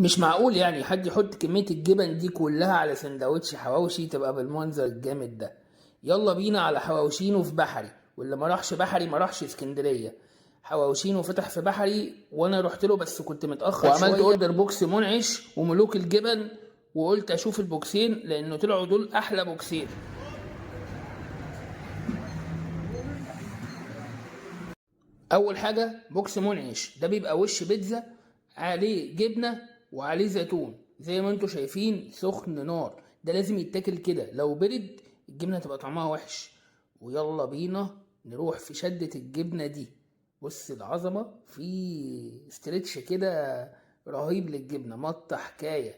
مش معقول يعني حد يحط كمية الجبن دي كلها على سندوتش حواوشي تبقى بالمنظر الجامد ده. يلا بينا على حواوشينو في بحري، واللي ما راحش بحري ما راحش اسكندرية. حواوشينو فتح في بحري وانا رحت له بس كنت متأخر شوية، وعملت اوردر بوكس منعش وملوك الجبن، وقلت اشوف البوكسين لانه طلعوا دول احلى بوكسين. اول حاجه بوكس منعش ده بيبقى وش بيتزا عليه جبنه وعليه زيتون زي ما انتوا شايفين سخن نار، ده لازم يتاكل كده، لو برد الجبنه هتبقى طعمها وحش. ويلا بينا نروح في شده الجبنه دي. بص العظمه في استرتش كده رهيب للجبنه، مطه حكايه.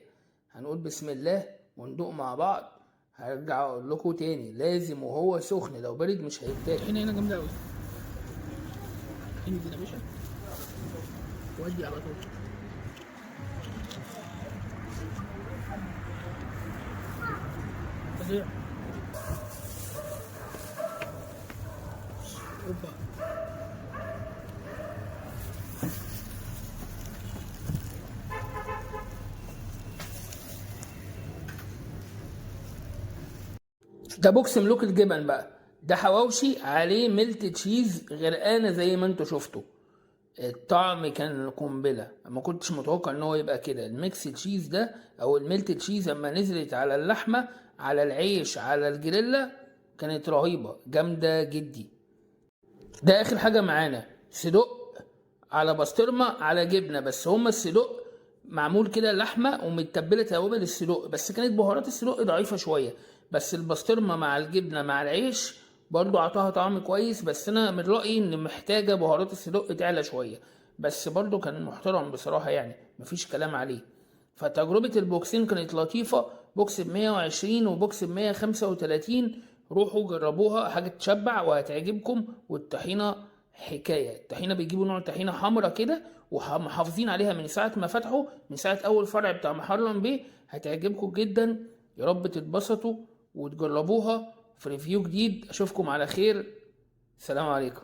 هنقول بسم الله وندوق مع بعض. هرجع اقول لكم تاني لازم وهو سخن، لو برد مش هيتاكل. هنا جامده قوي. انزل يا باشا ودي على طول. فظيع. اوبا. ده بوكس ملوك الجبن بقى، ده حواوشي عليه ميلت تشيز غرقانه زي ما انتوا شفتوا. الطعم كان قنبله، ما كنتش متوقع ان هو يبقى كده. الميكس تشيز ده او الميلت تشيز اما نزلت على اللحمه على العيش على الجريلا كانت رهيبه جامده جدي. ده اخر حاجه معانا صدق على بسطرمه على جبنه، بس هما الصدق معمول كده لحمه ومتبله توابل الصدق، بس كانت بهارات الصدق ضعيفه شويه، بس البسطرمه مع الجبنه مع العيش برضو عطاها طعم كويس، بس انا من رايي ان محتاجه بهارات الصدق تعلى شويه، بس برضو كان محترم بصراحه يعني مفيش كلام عليه. فتجربة البوكسين كانت لطيفة، بوكس ب120 وبوكس ب135. روحوا جربوها، حاجة تشبع وهتعجبكم. والطحينة حكاية، الطحينة بيجيبوا نوع طحينة حمرا كده ومحافظين عليها من ساعة ما فتحوا، من ساعة أول فرع بتاع محرم بيه. هتعجبكم جدا، يا رب تتبسطوا وتجربوها. في ريفيو جديد أشوفكم على خير، سلام عليكم.